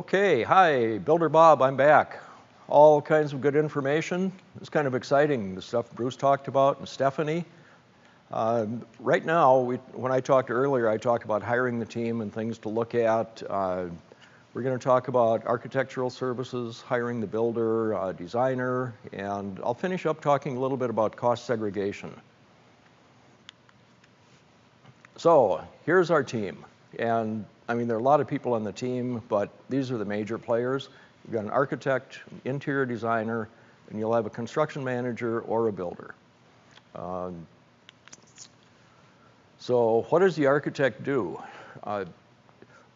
Okay, hi, Builder Bob, I'm back. All kinds of good information. It's kind of exciting, the stuff Bruce talked about and Stephanie. Right now, when I talked earlier, I talked about hiring the team and things to look at. We're going to talk about architectural services, hiring the builder, designer, and I'll finish up talking a little bit about cost segregation. So here's our team. And I mean, there are a lot of people on the team, but these are the major players. You've got an architect, an interior designer, and you'll have a construction manager or a builder. So what does the architect do?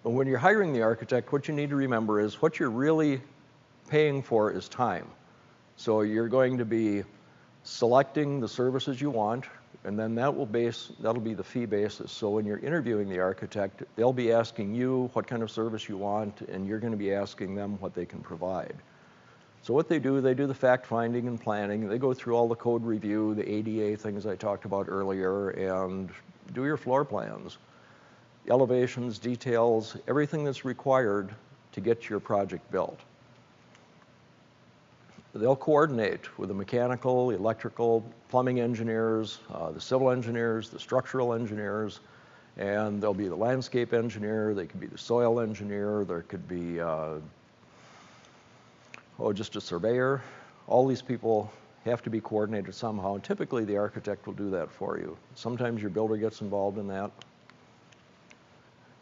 When you're hiring the architect, what you need to remember is what you're really paying for is time. So you're going to be selecting the services you want, and then that'll be the fee basis. So when you're interviewing the architect, they'll be asking you what kind of service you want, and you're going to be asking them what they can provide. So what they do the fact-finding and planning. They go through all the code review, the ADA things I talked about earlier, and do your floor plans, elevations, details, everything that's required to get your project built. They'll coordinate with the mechanical, electrical, plumbing engineers, the civil engineers, the structural engineers, and there'll be the landscape engineer, they could be the soil engineer, there could be just a surveyor. All these people have to be coordinated somehow, and typically the architect will do that for you. Sometimes your builder gets involved in that.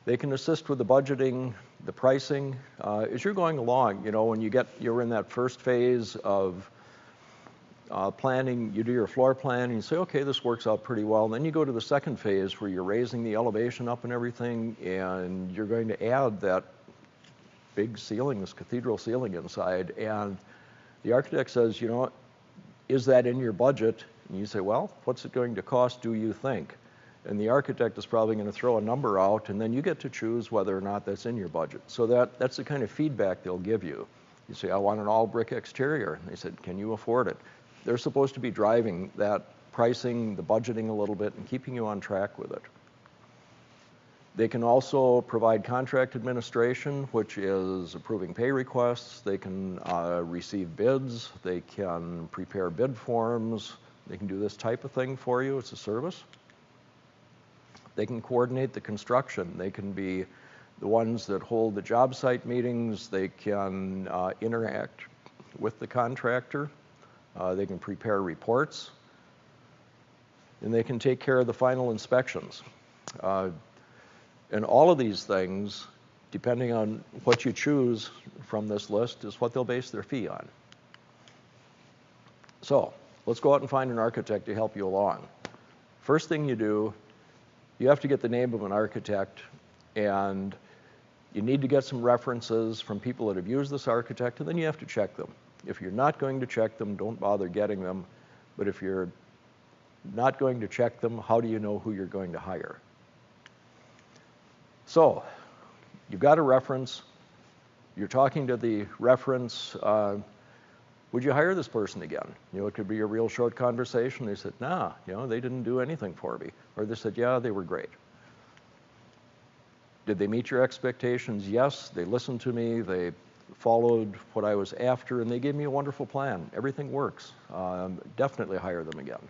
They can assist with the budgeting, the pricing. As you're going along, you know, when you're in that first phase of planning, you do your floor plan, and you say, okay, this works out pretty well. And then you go to the second phase where you're raising the elevation up and everything, and you're going to add that big ceiling, this cathedral ceiling inside. And the architect says, you know, is that in your budget? And you say, well, what's it going to cost, do you think? And the architect is probably going to throw a number out, and then you get to choose whether or not that's in your budget. So that's the kind of feedback they'll give you. You say, I want an all brick exterior. And they said, can you afford it? They're supposed to be driving that pricing, the budgeting a little bit, and keeping you on track with it. They can also provide contract administration, which is approving pay requests. They can receive bids. They can prepare bid forms. They can do this type of thing for you. It's a service. They can coordinate the construction. They can be the ones that hold the job site meetings. They can interact with the contractor. They can prepare reports. And they can take care of the final inspections. And all of these things, depending on what you choose from this list, is what they'll base their fee on. So let's go out and find an architect to help you along. First thing you do, you have to get the name of an architect, and you need to get some references from people that have used this architect, and then you have to check them. If you're not going to check them, don't bother getting them. But if you're not going to check them, how do you know who you're going to hire? So you've got a reference. You're talking to the reference. Would you hire this person again? You know, it could be a real short conversation. They said, nah, you know, they didn't do anything for me. Or they said, yeah, they were great. Did they meet your expectations? Yes, they listened to me. They followed what I was after, and they gave me a wonderful plan. Everything works. Definitely hire them again.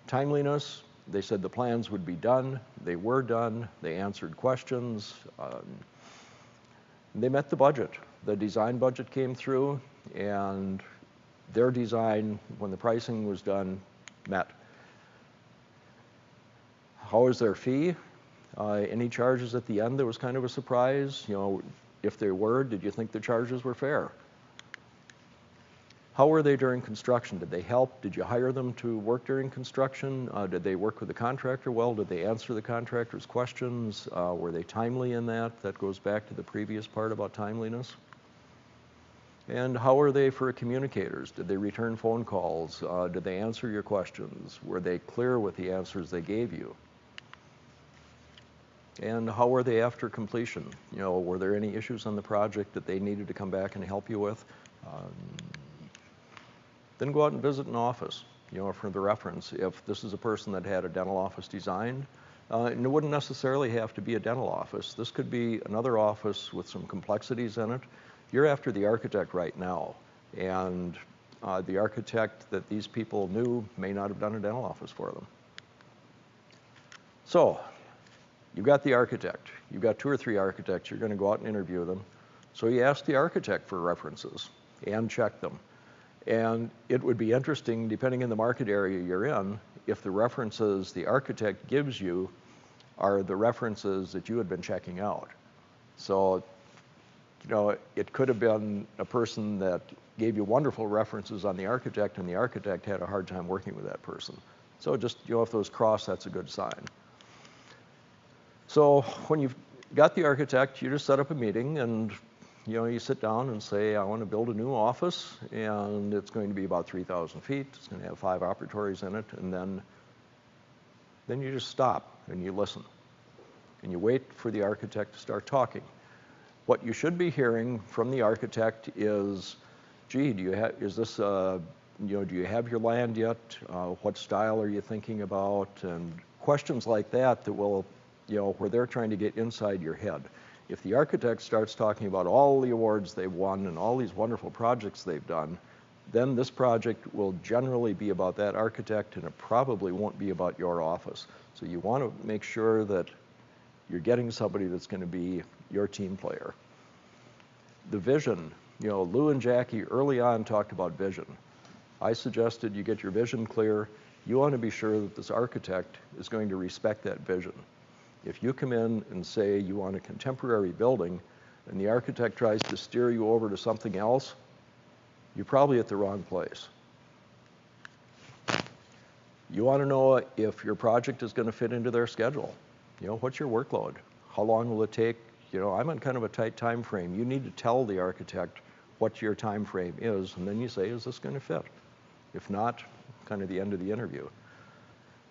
Timeliness, they said the plans would be done. They were done. They answered questions. They met the budget. The design budget came through, and their design, when the pricing was done, met. How was their fee? Any charges at the end that was kind of a surprise? You know, if they were, did you think the charges were fair? How were they during construction? Did they help? Did you hire them to work during construction? Did they work with the contractor well? Did they answer the contractor's questions? Were they timely in that? That goes back to the previous part about timeliness. And how are they for communicators? Did they return phone calls? Did they answer your questions? Were they clear with the answers they gave you? And how were they after completion? You know, were there any issues on the project that they needed to come back and help you with? Then go out and visit an office, you know, for the reference. If this is a person that had a dental office designed, And it wouldn't necessarily have to be a dental office. This could be another office with some complexities in it. You're after the architect right now, and the architect that these people knew may not have done a dental office for them. So, you've got the architect. You've got 2 or 3 architects. You're going to go out and interview them. So you ask the architect for references and check them. And it would be interesting, depending on the market area you're in, if the references the architect gives you are the references that you had been checking out. So, you know, it could have been a person that gave you wonderful references on the architect, and the architect had a hard time working with that person. So just, you know, if those cross, that's a good sign. So when you've got the architect, you just set up a meeting, and you know, you sit down and say, I want to build a new office, and it's going to be about 3,000 feet. It's going to have 5 operatories in it, and then you just stop and you listen. And you wait for the architect to start talking. What you should be hearing from the architect is, gee, do you have, is this, you know, do you have your land yet? What style are you thinking about? And questions like that that will, you know, where they're trying to get inside your head. If the architect starts talking about all the awards they've won and all these wonderful projects they've done, then this project will generally be about that architect, and it probably won't be about your office. So you want to make sure that you're getting somebody that's going to be your team player. The vision, you know, Lou and Jackie early on talked about vision. I suggested you get your vision clear. You want to be sure that this architect is going to respect that vision. If you come in and say you want a contemporary building and the architect tries to steer you over to something else, you're probably at the wrong place. You want to know if your project is going to fit into their schedule. You know, what's your workload? How long will it take? You know, I'm on kind of a tight time frame. You need to tell the architect what your time frame is, and then you say, is this going to fit? If not, kind of the end of the interview.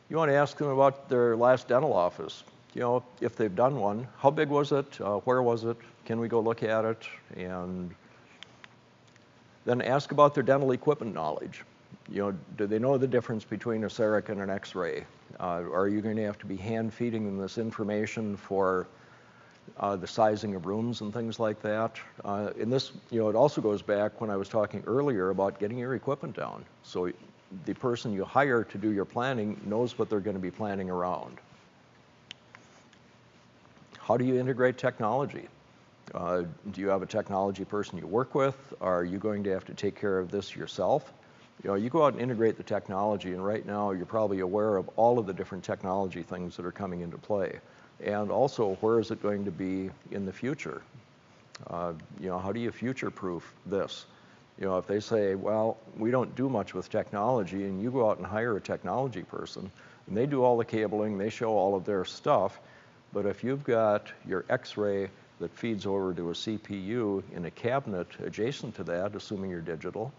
You want to ask them about their last dental office. You know, if they've done one, how big was it? Where was it? Can we go look at it? And then ask about their dental equipment knowledge. You know, do they know the difference between a CEREC and an X-ray? Are you going to have to be hand feeding them this information for the sizing of rooms and things like that? And this, you know, it also goes back when I was talking earlier about getting your equipment down. So the person you hire to do your planning knows what they're going to be planning around. How do you integrate technology? Do you have a technology person you work with? Are you going to have to take care of this yourself? You know, you go out and integrate the technology, and right now you're probably aware of all of the different technology things that are coming into play. And also, where is it going to be in the future? You know, how do you future-proof this? You know, if they say, well, we don't do much with technology, and you go out and hire a technology person, and they do all the cabling, they show all of their stuff, but if you've got your X-ray that feeds over to a CPU in a cabinet adjacent to that, assuming you're digital,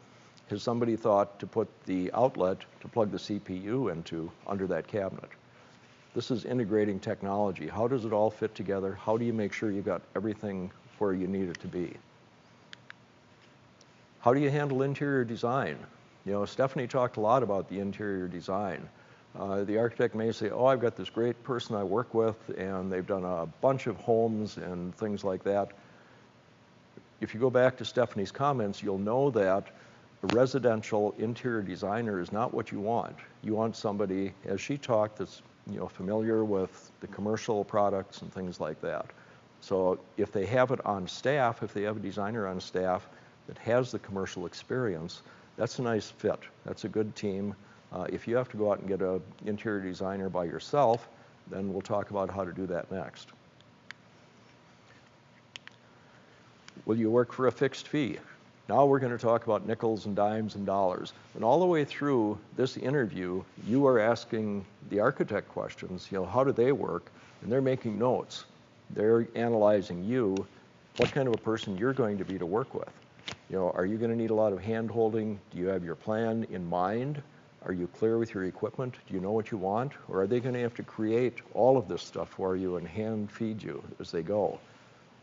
has somebody thought to put the outlet to plug the CPU into under that cabinet? This is integrating technology. How does it all fit together? How do you make sure you've got everything where you need it to be? How do you handle interior design? You know, Stephanie talked a lot about the interior design. The architect may say, oh, I've got this great person I work with, and they've done a bunch of homes and things like that. If you go back to Stephanie's comments, you'll know that a residential interior designer is not what you want. You want somebody, as she talked, that's, you know, familiar with the commercial products and things like that. So if they have it on staff, if they have a designer on staff that has the commercial experience, that's a nice fit. That's a good team. If you have to go out and get an interior designer by yourself, then we'll talk about how to do that next. Will you work for a fixed fee? Now we're going to talk about nickels and dimes and dollars. And all the way through this interview, you are asking the architect questions, you know, how do they work? And they're making notes. They're analyzing you, what kind of a person you're going to be to work with. You know, are you going to need a lot of hand-holding? Do you have your plan in mind? Are you clear with your equipment? Do you know what you want? Or are they going to have to create all of this stuff for you and hand feed you as they go?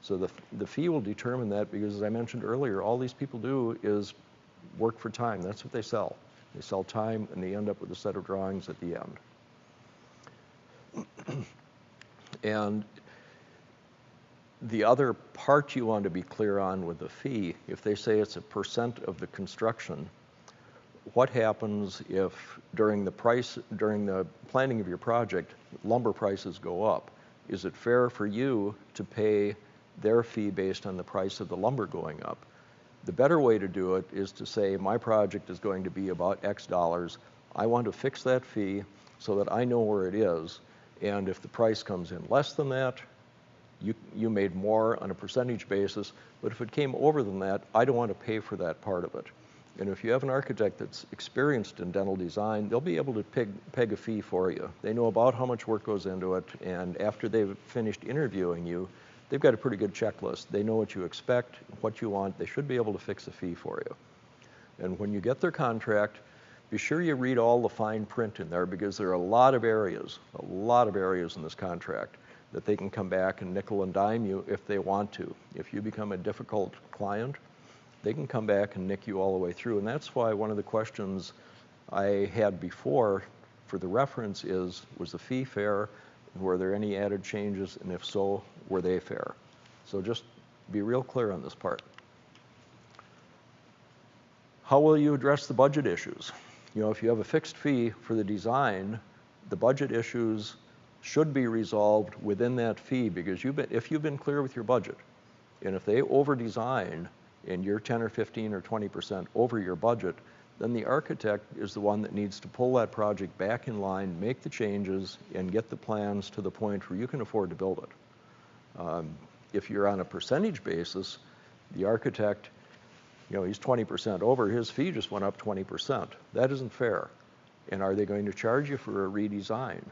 So the fee will determine that, because as I mentioned earlier, all these people do is work for time. That's what they sell. They sell time, and they end up with a set of drawings at the end. And the other part you want to be clear on with the fee, if they say it's a % of the construction, what happens if during the planning of your project, lumber prices go up? Is it fair for you to pay their fee based on the price of the lumber going up? The better way to do it is to say, my project is going to be about X dollars. I want to fix that fee so that I know where it is. And if the price comes in less than that, you made more on a percentage basis. But if it came over than that, I don't want to pay for that part of it. And if you have an architect that's experienced in dental design, they'll be able to peg a fee for you. They know about how much work goes into it, and after they've finished interviewing you, they've got a pretty good checklist. They know what you expect, what you want. They should be able to fix a fee for you. And when you get their contract, be sure you read all the fine print in there, because there are a lot of areas in this contract that they can come back and nickel and dime you if they want to. If you become a difficult client, they can come back and nick you all the way through. And that's why one of the questions I had before for the reference is, was the fee fair? Were there any added changes? And if so, were they fair? So just be real clear on this part. How will you address the budget issues? You know, if you have a fixed fee for the design, the budget issues should be resolved within that fee, because if you've been clear with your budget, and if they over-design and you're 10 or 15 or 20% over your budget, then the architect is the one that needs to pull that project back in line, make the changes, and get the plans to the point where you can afford to build it. If you're on a percentage basis, the architect, you know, he's 20% over, his fee just went up 20%. That isn't fair. And are they going to charge you for a redesign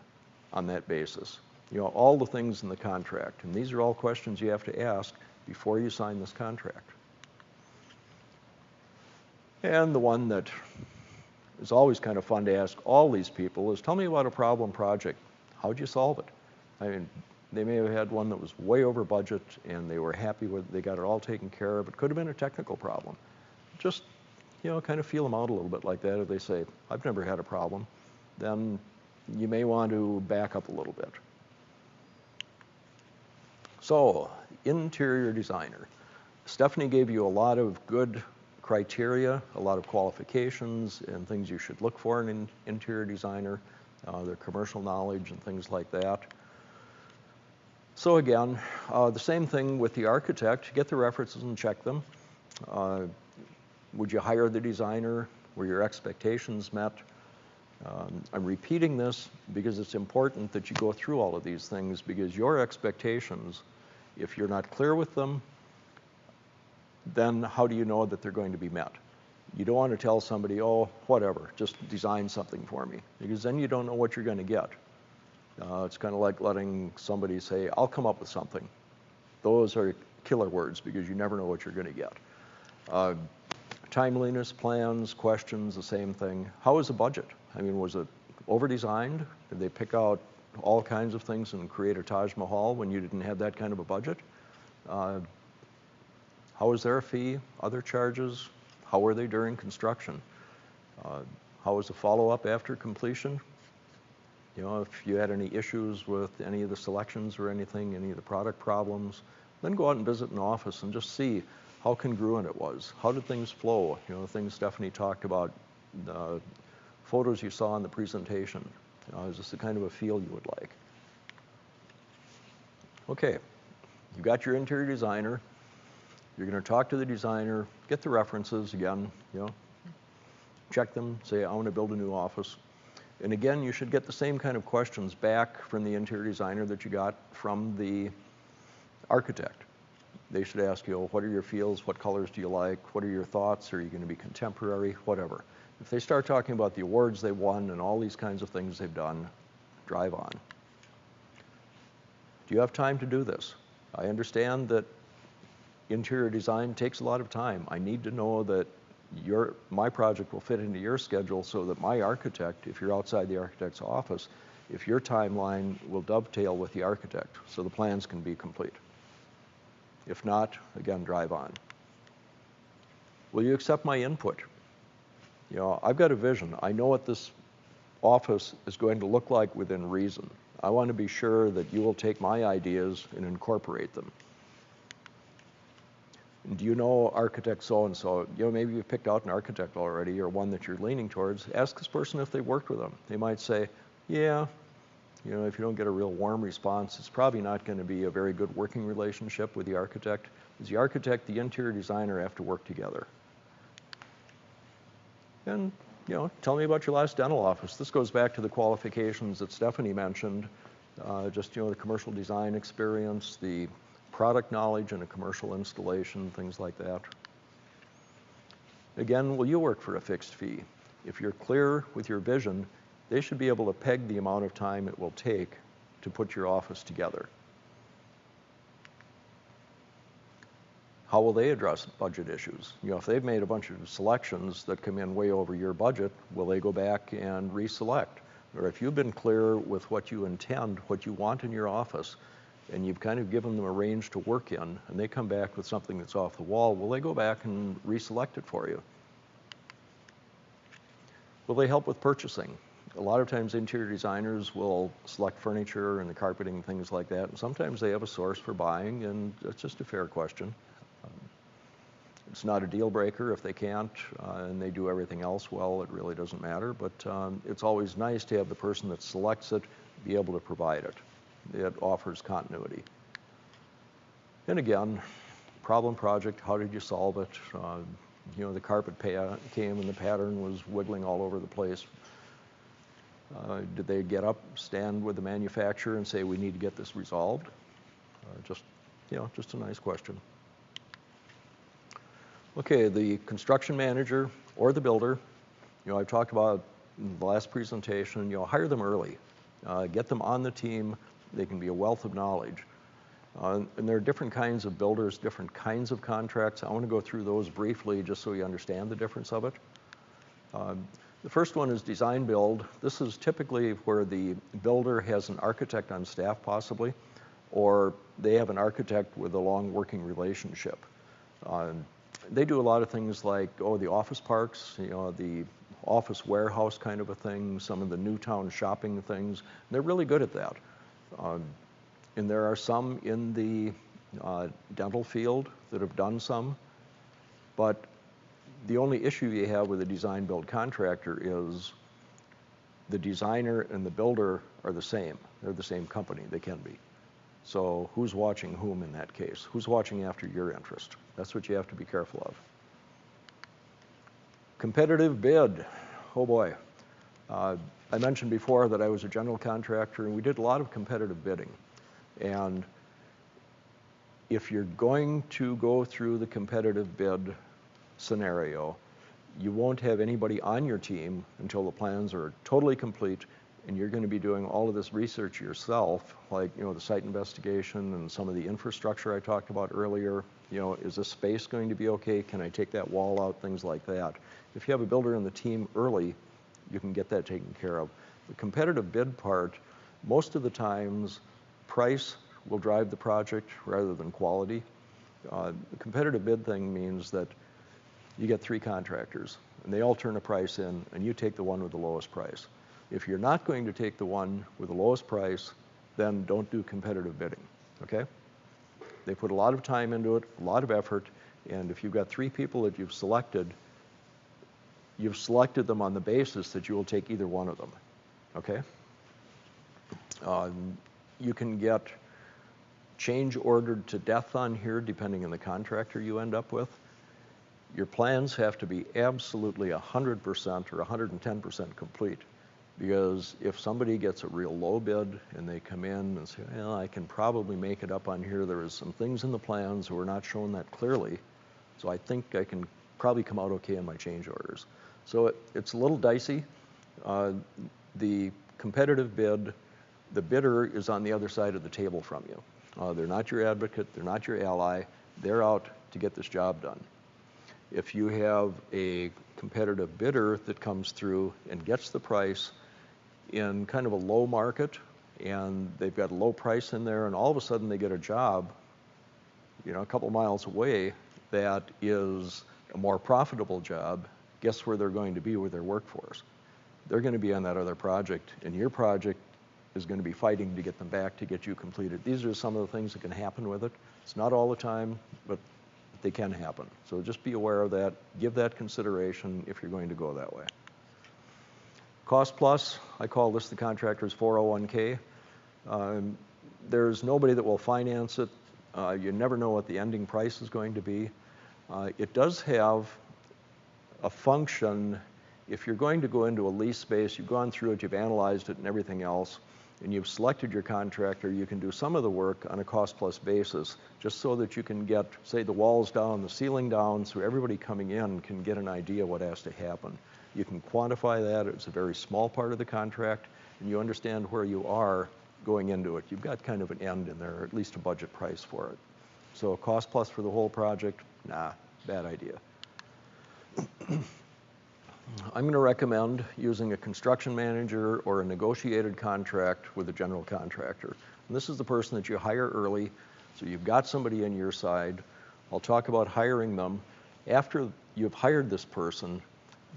on that basis? You know, all the things in the contract. And these are all questions you have to ask before you sign this contract. And the one that is always kind of fun to ask all these people is, tell me about a problem project. How'd you solve it? I mean, they may have had one that was way over budget and they were happy with it, they got it all taken care of. It could have been a technical problem. Just, you know, kind of feel them out a little bit like that. If they say, I've never had a problem, then you may want to back up a little bit. So, interior designer. Stephanie gave you a lot of good criteria, a lot of qualifications and things you should look for in an interior designer, their commercial knowledge and things like that. So again, the same thing with the architect. Get the references and check them. Would you hire the designer? Were your expectations met? I'm repeating this because it's important that you go through all of these things, because your expectations, if you're not clear with them, then how do you know that they're going to be met? You don't want to tell somebody, oh, whatever, just design something for me, because then you don't know what you're going to get. It's kind of like letting somebody say, I'll come up with something. Those are killer words, because you never know what you're going to get. Timeliness, plans, questions, the same thing. How was the budget? I mean, was it over-designed? Did they pick out all kinds of things and create a Taj Mahal when you didn't have that kind of a budget? How was their fee? Other charges? How were they during construction? How was the follow-up after completion? You know, if you had any issues with any of the selections or anything, any of the product problems, then go out and visit an office and just see how congruent it was. How did things flow? You know, the things Stephanie talked about, the photos you saw in the presentation. Is this the kind of a feel you would like? Okay, you've got your interior designer. You're going to talk to the designer, get the references again, you know, check them, say, I want to build a new office. And again, you should get the same kind of questions back from the interior designer that you got from the architect. They should ask you, what are your feels? What colors do you like? What are your thoughts? Are you going to be contemporary? Whatever. If they start talking about the awards they won and all these kinds of things they've done, drive on. Do you have time to do this? I understand that interior design takes a lot of time. I need to know that my project will fit into your schedule so that my architect, if you're outside the architect's office, if your timeline will dovetail with the architect so the plans can be complete. If not, again, drive on. Will you accept my input? You know, I've got a vision. I know what this office is going to look like within reason. I want to be sure that you will take my ideas and incorporate them. Do you know architect so-and-so? Maybe you've picked out an architect already or one that you're leaning towards. Ask this person if they've worked with them. They might say, yeah, if you don't get a real warm response, it's probably not going to be a very good working relationship with the architect. Because the architect, the interior designer have to work together. And, tell me about your last dental office. This goes back to the qualifications that Stephanie mentioned. The commercial design experience, the product knowledge in a commercial installation, things like that. Again, will you work for a fixed fee? If you're clear with your vision, they should be able to peg the amount of time it will take to put your office together. How will they address budget issues? If they've made a bunch of selections that come in way over your budget, will they go back and reselect? Or if you've been clear with what you intend, what you want in your office, and you've kind of given them a range to work in, and they come back with something that's off the wall, will they go back and reselect it for you? Will they help with purchasing? A lot of times interior designers will select furniture and the carpeting, things like that, and sometimes they have a source for buying, and it's just a fair question. It's not a deal breaker if they can't, and they do everything else well, it really doesn't matter, but it's always nice to have the person that selects it be able to provide it. It offers continuity. And again, problem project, how did you solve it? The carpet came and the pattern was wiggling all over the place. Did they get up, stand with the manufacturer and say, we need to get this resolved? Just a nice question. Okay, the construction manager or the builder, I've talked about in the last presentation, hire them early. Get them on the team. They can be a wealth of knowledge. And there are different kinds of builders, different kinds of contracts. I want to go through those briefly just so you understand the difference of it. The first one is design build. This is typically where the builder has an architect on staff possibly, or they have an architect with a long working relationship. They do a lot of things like, the office parks, the office warehouse kind of a thing, some of the Newtown shopping things. They're really good at that. And there are some in the dental field that have done some, but the only issue you have with a design build contractor is the designer and the builder are the same. They're the same company, they can be. So who's watching whom in that case? Who's watching after your interest? That's what you have to be careful of. Competitive bid, oh boy. I mentioned before that I was a general contractor and we did a lot of competitive bidding. And if you're going to go through the competitive bid scenario, you won't have anybody on your team until the plans are totally complete and you're going to be doing all of this research yourself, like the site investigation and some of the infrastructure I talked about earlier. Is this space going to be okay? Can I take that wall out? Things like that. If you have a builder in the team early, you can get that taken care of. The competitive bid part, most of the times, price will drive the project rather than quality. The competitive bid thing means that you get 3 contractors, and they all turn a price in, and you take the one with the lowest price. If you're not going to take the one with the lowest price, then don't do competitive bidding, okay? They put a lot of time into it, a lot of effort, and if you've got 3 people that you've selected them on the basis that you will take either one of them, okay? You can get change ordered to death on here depending on the contractor you end up with. Your plans have to be absolutely 100% or 110% complete, because if somebody gets a real low bid and they come in and say, well, I can probably make it up on here, there is some things in the plans that were not shown that clearly, so I think I can probably come out okay in my change orders. So it's a little dicey. The competitive bid, the bidder is on the other side of the table from you. They're not your advocate, they're not your ally, they're out to get this job done. If you have a competitive bidder that comes through and gets the price in kind of a low market, and they've got a low price in there, and all of a sudden they get a job, a couple miles away that is a more profitable job, guess where they're going to be with their workforce? They're going to be on that other project, and your project is going to be fighting to get them back to get you completed. These are some of the things that can happen with it. It's not all the time, but they can happen. So just be aware of that. Give that consideration if you're going to go that way. Cost plus, I call this the contractor's 401k. There's nobody that will finance it. You never know what the ending price is going to be. It does have a function. If you're going to go into a lease space, you've gone through it, you've analyzed it and everything else, and you've selected your contractor, you can do some of the work on a cost plus basis, just so that you can get, say, the walls down, the ceiling down, so everybody coming in can get an idea what has to happen. You can quantify that. It's a very small part of the contract, and you understand where you are going into it. You've got kind of an end in there, or at least a budget price for it. So cost plus for the whole project, nah, bad idea. I'm going to recommend using a construction manager or a negotiated contract with a general contractor. And this is the person that you hire early, so you've got somebody on your side. I'll talk about hiring them. After you've hired this person,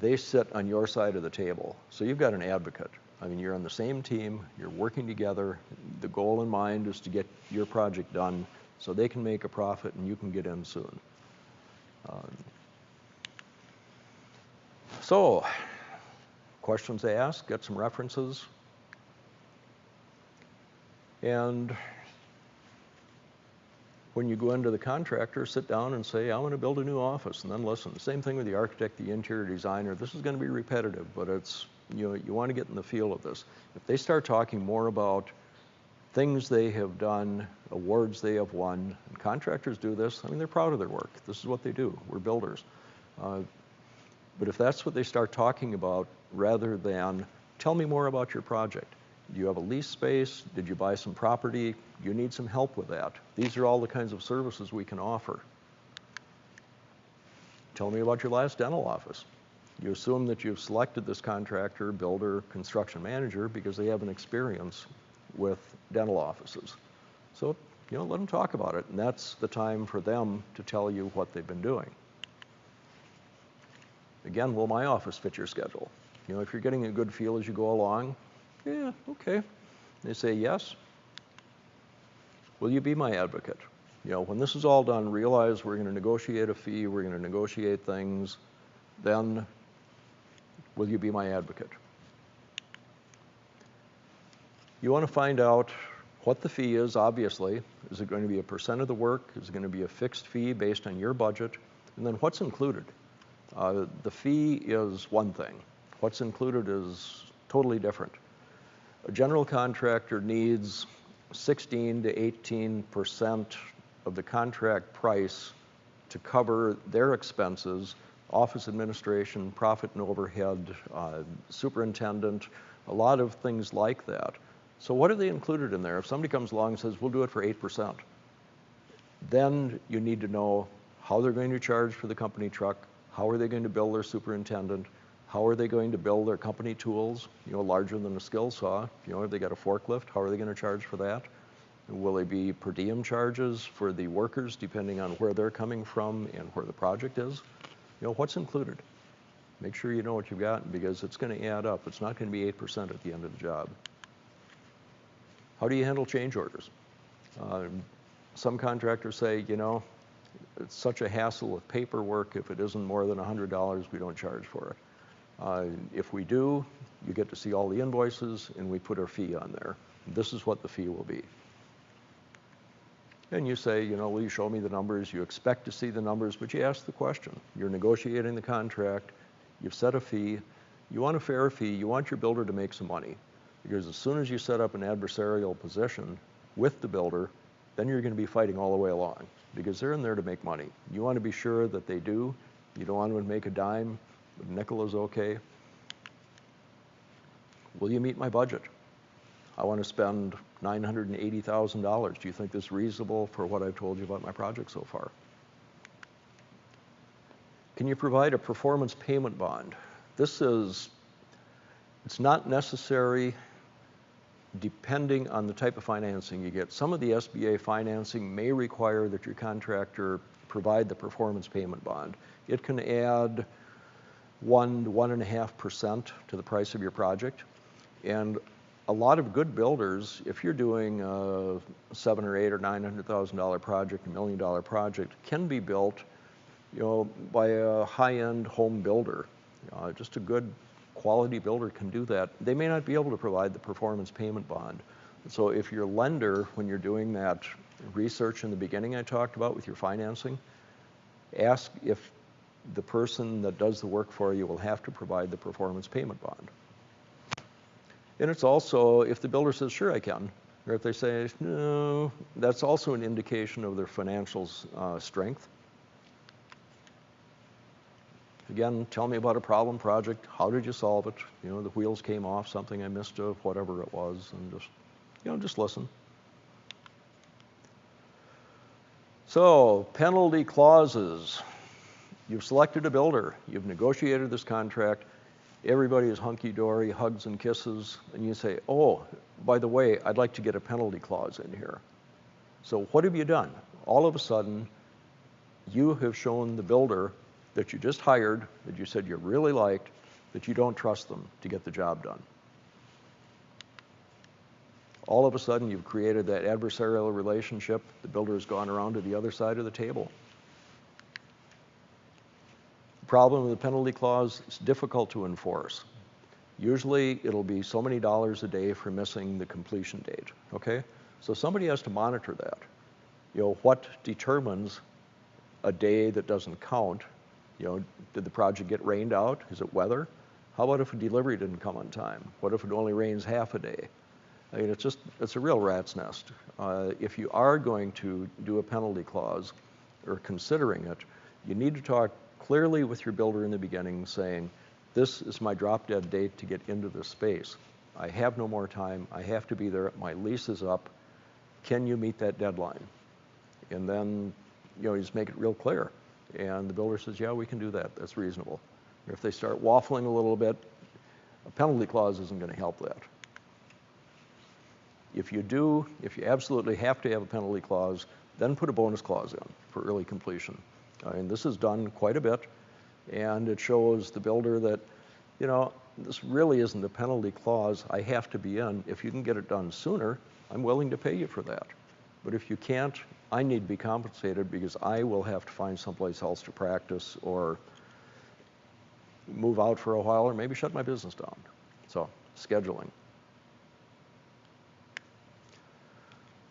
they sit on your side of the table. So you've got an advocate. I mean, you're on the same team, you're working together. The goal in mind is to get your project done so they can make a profit and you can get in soon. So, questions to ask, get some references. And when you go into the contractor, sit down and say, I want to build a new office, and then listen. Same thing with the architect, the interior designer. This is going to be repetitive, but it's, you want to get in the feel of this. If they start talking more about things they have done, awards they have won, and contractors do this, I mean, they're proud of their work. This is what they do. We're builders. But if that's what they start talking about, rather than, tell me more about your project. Do you have a lease space? Did you buy some property? Do you need some help with that? These are all the kinds of services we can offer. Tell me about your last dental office. You assume that you've selected this contractor, builder, construction manager because they have an experience with dental offices. So, let them talk about it, and that's the time for them to tell you what they've been doing. Again, will my office fit your schedule? If you're getting a good feel as you go along, yeah, okay. They say yes. Will you be my advocate? When this is all done, realize we're going to negotiate a fee, we're going to negotiate things, then will you be my advocate? You want to find out what the fee is, obviously. Is it going to be a % of the work? Is it going to be a fixed fee based on your budget? And then what's included? The fee is one thing. What's included is totally different. A general contractor needs 16 to 18% of the contract price to cover their expenses, office administration, profit and overhead, superintendent, a lot of things like that. So what are they included in there? If somebody comes along and says, we'll do it for 8%, then you need to know how they're going to charge for the company truck, how are they going to bill their superintendent, how are they going to bill their company tools, larger than a skill saw. If they got a forklift, how are they going to charge for that? Will they be per diem charges for the workers depending on where they're coming from and where the project is? What's included? Make sure you know what you've got because it's going to add up. It's not going to be 8% at the end of the job. How do you handle change orders? Some contractors say, it's such a hassle with paperwork. If it isn't more than $100, we don't charge for it. If we do, you get to see all the invoices and we put our fee on there. This is what the fee will be. And you say, will you show me the numbers? You expect to see the numbers, but you ask the question. You're negotiating the contract. You've set a fee. You want a fair fee. You want your builder to make some money. Because as soon as you set up an adversarial position with the builder, then you're going to be fighting all the way along because they're in there to make money. You want to be sure that they do. You don't want them to make a dime. A nickel is okay. Will you meet my budget? I want to spend $980,000. Do you think this is reasonable for what I've told you about my project so far? Can you provide a performance payment bond? It's not necessary depending on the type of financing you get. Some of the SBA financing may require that your contractor provide the performance payment bond. It can add 1 to 1.5% to the price of your project. And a lot of good builders, if you're doing a $700,000 or $900,000 project, $1 million project, can be built, by a high-end home builder. Just a good quality builder can do that. They may not be able to provide the performance payment bond. So if your lender, when you're doing that research in the beginning I talked about with your financing, ask if the person that does the work for you will have to provide the performance payment bond. And it's also, if the builder says, sure, I can, or if they say, no, that's also an indication of their financial strength. Again, tell me about a problem project. How did you solve it? The wheels came off, something I missed of, whatever it was, and just listen. So, penalty clauses. You've selected a builder. You've negotiated this contract. Everybody is hunky-dory, hugs and kisses, and you say, oh, by the way, I'd like to get a penalty clause in here. So what have you done? All of a sudden, you have shown the builder that you just hired, that you said you really liked, that you don't trust them to get the job done. All of a sudden, you've created that adversarial relationship. The builder has gone around to the other side of the table. The problem with the penalty clause, it's difficult to enforce. Usually, it'll be so many dollars a day for missing the completion date, okay? So somebody has to monitor that. What determines a day that doesn't count? Did the project get rained out? Is it weather? How about if a delivery didn't come on time? What if it only rains half a day? I mean, it's a real rat's nest. If you are going to do a penalty clause or considering it, you need to talk clearly with your builder in the beginning saying, this is my drop dead date to get into this space. I have no more time. I have to be there. My lease is up. Can you meet that deadline? And then, you just make it real clear. And the builder says, yeah, we can do that. That's reasonable. Or if they start waffling a little bit, a penalty clause isn't going to help that. If you absolutely have to have a penalty clause, then put a bonus clause in for early completion. And this is done quite a bit, and it shows the builder that, this really isn't a penalty clause I have to be in. If you can get it done sooner, I'm willing to pay you for that. But if you can't, I need to be compensated because I will have to find someplace else to practice or move out for a while or maybe shut my business down. So, scheduling.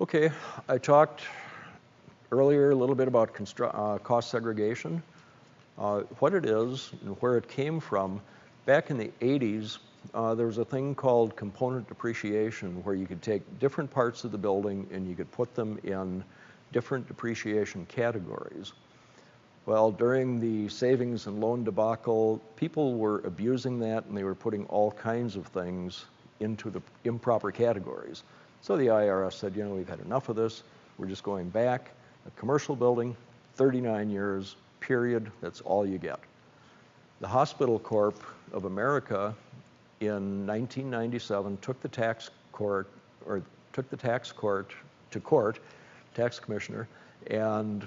Okay, I talked earlier a little bit about cost segregation. What it is and where it came from, back in the 80s, there was a thing called component depreciation where you could take different parts of the building and you could put them in different depreciation categories. Well, during the savings and loan debacle, people were abusing that and they were putting all kinds of things into the improper categories. So the IRS said, we've had enough of this. We're just going back. A commercial building, 39 years, period. That's all you get. The Hospital Corp of America in 1997 took the tax commissioner, and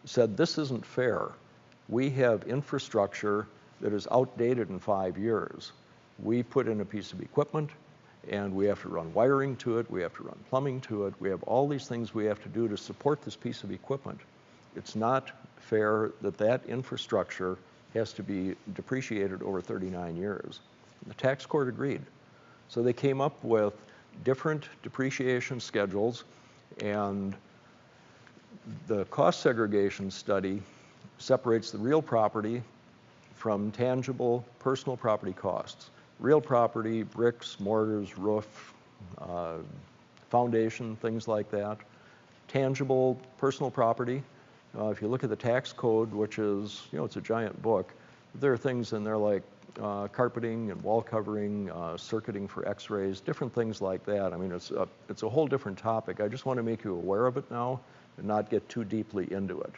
said, this isn't fair. We have infrastructure that is outdated in 5 years. We put in a piece of equipment, and we have to run wiring to it, we have to run plumbing to it, we have all these things we have to do to support this piece of equipment. It's not fair that that infrastructure has to be depreciated over 39 years. The tax court agreed. So they came up with different depreciation schedules, and the cost segregation study separates the real property from tangible personal property costs. Real property, bricks, mortars, roof, foundation, things like that. Tangible personal property, if you look at the tax code, which is, it's a giant book, there are things in there like carpeting and wall covering, circuiting for x-rays, different things like that. I mean, it's a whole different topic. I just want to make you aware of it now and not get too deeply into it.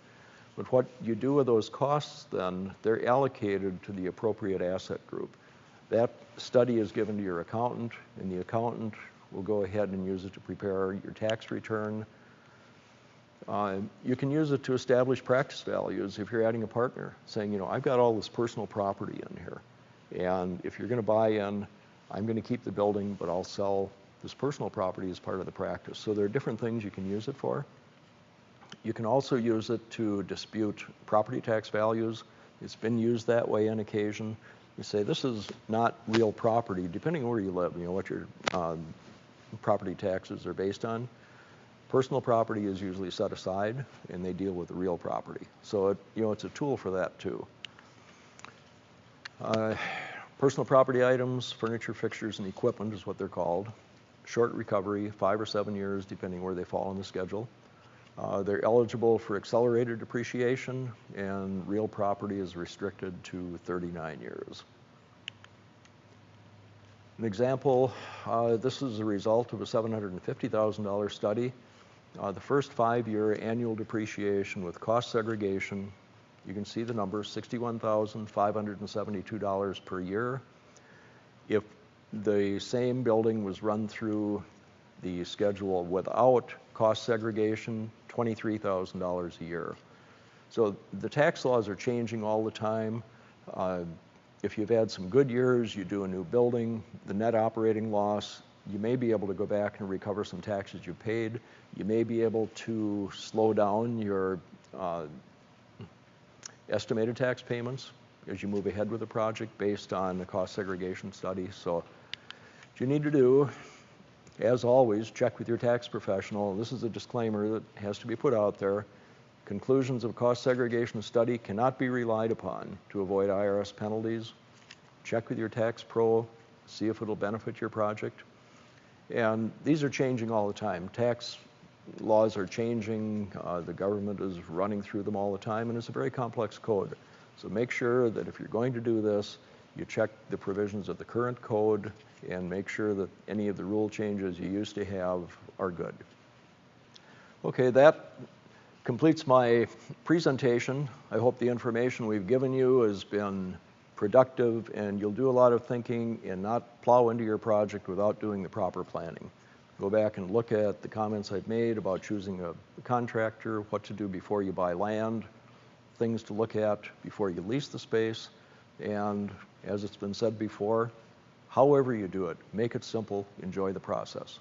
But what you do with those costs then, they're allocated to the appropriate asset group. That study is given to your accountant, and the accountant will go ahead and use it to prepare your tax return. You can use it to establish practice values if you're adding a partner, saying, I've got all this personal property in here, and if you're going to buy in I'm going to keep the building, but I'll sell this personal property as part of the practice. So there are different things you can use it for. You can also use it to dispute property tax values. It's been used that way on occasion. You say, this is not real property, depending on where you live, what your property taxes are based on. Personal property is usually set aside, and they deal with the real property. So it's a tool for that too. Personal property items, furniture, fixtures, and equipment is what they're called. Short recovery, 5 or 7 years, depending where they fall on the schedule. They're eligible for accelerated depreciation, and real property is restricted to 39 years. An example, this is a result of a $750,000 study. The first 5-year annual depreciation with cost segregation, you can see the numbers, $61,572 per year. If the same building was run through the schedule without cost segregation, $23,000 a year. So the tax laws are changing all the time. If you've had some good years, you do a new building, the net operating loss, you may be able to go back and recover some taxes you paid. You may be able to slow down your estimated tax payments as you move ahead with the project based on the cost segregation study. So what you need to do, as always, check with your tax professional. This is a disclaimer that has to be put out there. Conclusions of cost segregation study cannot be relied upon to avoid IRS penalties. Check with your tax pro, see if it'll benefit your project. And these are changing all the time. Tax laws are changing. The government is running through them all the time, and it's a very complex code. So make sure that if you're going to do this, you check the provisions of the current code and make sure that any of the rule changes you used to have are good. Okay, that completes my presentation. I hope the information we've given you has been productive, and you'll do a lot of thinking and not plow into your project without doing the proper planning. Go back and look at the comments I've made about choosing a contractor, what to do before you buy land, things to look at before you lease the space, and as it's been said before, however you do it, make it simple, enjoy the process.